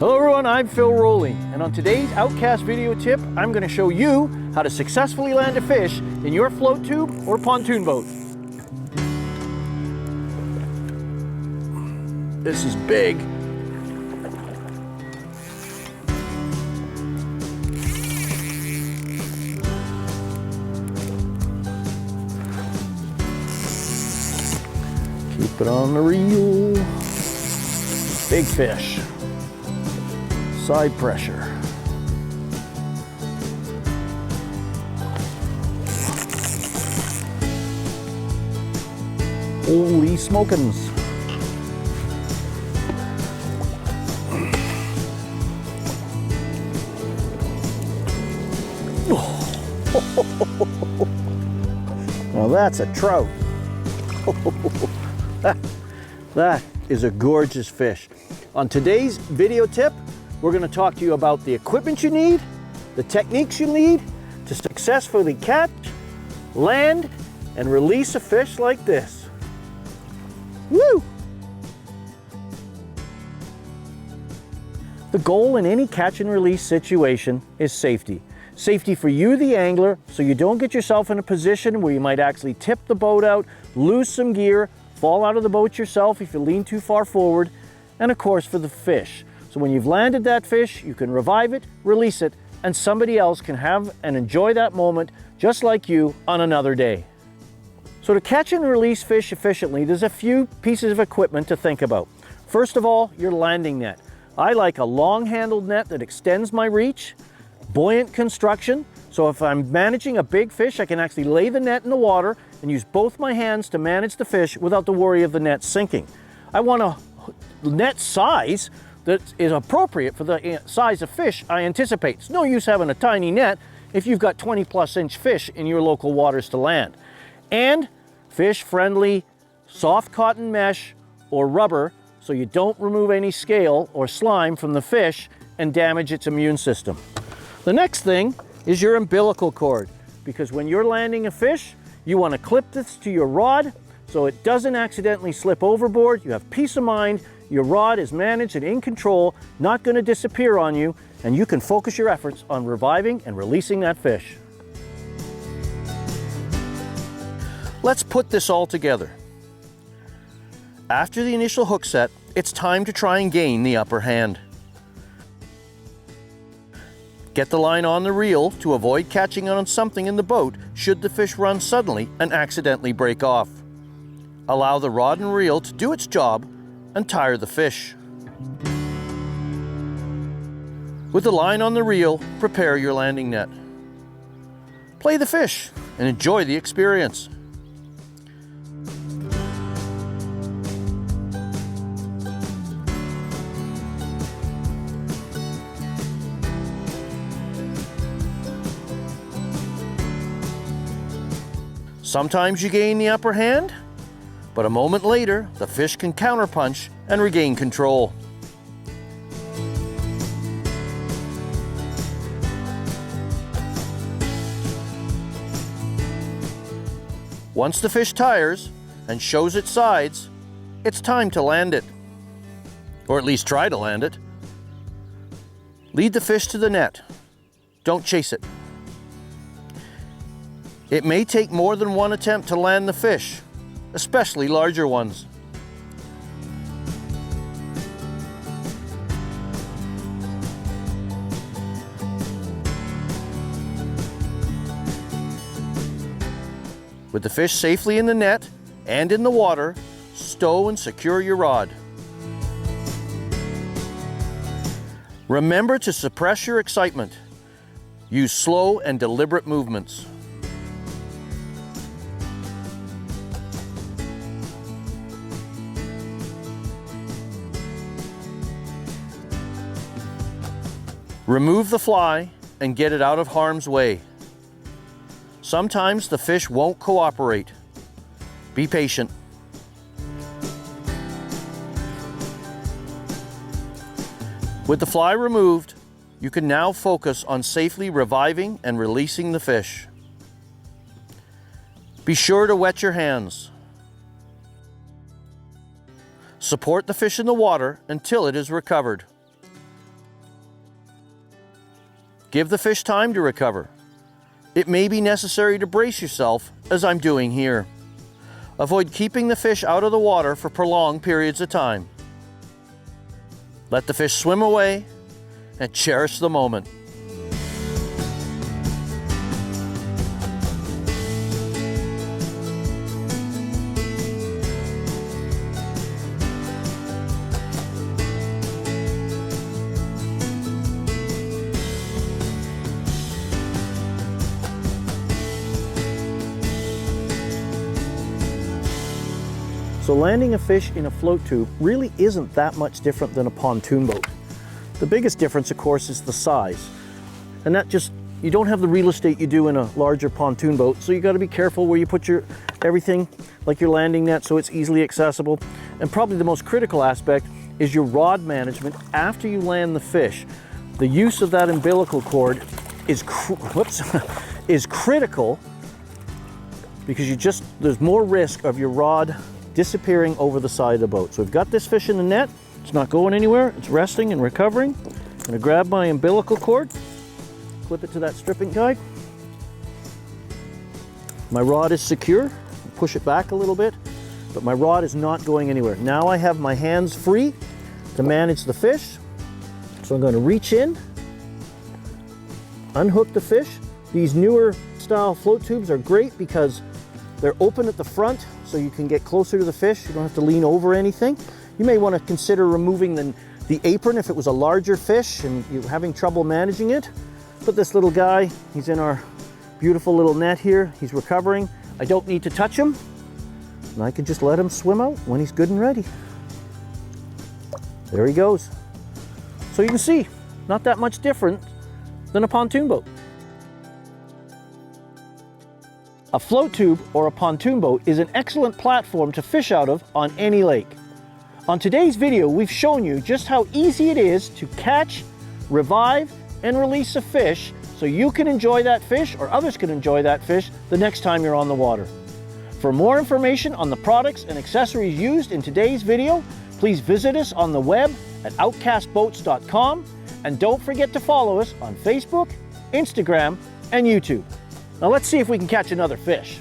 Hello everyone, I'm Phil Rowley, and on today's Outcast video tip, I'm going to show you how to successfully land a fish in your float tube or pontoon boat. This is big. Keep it on the reel. Big fish. Side pressure. Holy smokins. Now that's a trout. That is a gorgeous fish. On today's video tip, we're going to talk to you about the equipment you need, the techniques you need to successfully catch, land, and release a fish like this. Woo! The goal in any catch and release situation is safety. Safety for you, the angler, so you don't get yourself in a position where you might actually tip the boat out, lose some gear, fall out of the boat yourself if you lean too far forward, and of course for the fish. So when you've landed that fish, you can revive it, release it, and somebody else can have and enjoy that moment just like you on another day. So to catch and release fish efficiently, there's a few pieces of equipment to think about. First of all, your landing net. I like a long-handled net that extends my reach, buoyant construction, so if I'm managing a big fish, I can actually lay the net in the water and use both my hands to manage the fish without the worry of the net sinking. I want a net size that is appropriate for the size of fish I anticipate. It's no use having a tiny net if you've got 20+ inch fish in your local waters to land. And fish-friendly soft cotton mesh or rubber so you don't remove any scale or slime from the fish and damage its immune system. The next thing is your umbilical cord, because when you're landing a fish, you want to clip this to your rod so it doesn't accidentally slip overboard. You have peace of mind. Your rod is managed and in control, not going to disappear on you, and you can focus your efforts on reviving and releasing that fish. Let's put this all together. After the initial hook set, it's time to try and gain the upper hand. Get the line on the reel to avoid catching on something in the boat should the fish run suddenly and accidentally break off. Allow the rod and reel to do its job and tire the fish. With the line on the reel, prepare your landing net. Play the fish and enjoy the experience. Sometimes you gain the upper hand, but a moment later, the fish can counterpunch and regain control. Once the fish tires and shows its sides, it's time to land it. Or at least try to land it. Lead the fish to the net. Don't chase it. It may take more than one attempt to land the fish, especially larger ones. With the fish safely in the net and in the water, stow and secure your rod. Remember to suppress your excitement. Use slow and deliberate movements. Remove the fly and get it out of harm's way. Sometimes the fish won't cooperate. Be patient. With the fly removed, you can now focus on safely reviving and releasing the fish. Be sure to wet your hands. Support the fish in the water until it is recovered. Give the fish time to recover. It may be necessary to brace yourself, as I'm doing here. Avoid keeping the fish out of the water for prolonged periods of time. Let the fish swim away and cherish the moment. So landing a fish in a float tube really isn't that much different than a pontoon boat. The biggest difference, of course, is the size. And that just, you don't have the real estate you do in a larger pontoon boat, so you got to be careful where you put your everything, like your landing net, so it's easily accessible. And probably the most critical aspect is your rod management after you land the fish. The use of that umbilical cord is critical, because there's more risk of your rod disappearing over the side of the boat. So we've got this fish in the net. It's not going anywhere. It's resting and recovering. I'm going to grab my umbilical cord, clip it to that stripping guide. My rod is secure. Push it back a little bit, but my rod is not going anywhere. Now I have my hands free to manage the fish. So I'm going to reach in, unhook the fish. These newer style float tubes are great because they're open at the front, so you can get closer to the fish. You don't have to lean over anything. You may want to consider removing the apron if it was a larger fish and you're having trouble managing it. But this little guy, he's in our beautiful little net here. He's recovering. I don't need to touch him, and I can just let him swim out when he's good and ready. There he goes. So you can see, not that much different than a pontoon boat. A float tube or a pontoon boat is an excellent platform to fish out of on any lake. On today's video, we've shown you just how easy it is to catch, revive, and release a fish so you can enjoy that fish or others can enjoy that fish the next time you're on the water. For more information on the products and accessories used in today's video, please visit us on the web at outcastboats.com, and don't forget to follow us on Facebook, Instagram, and YouTube. Now let's see if we can catch another fish.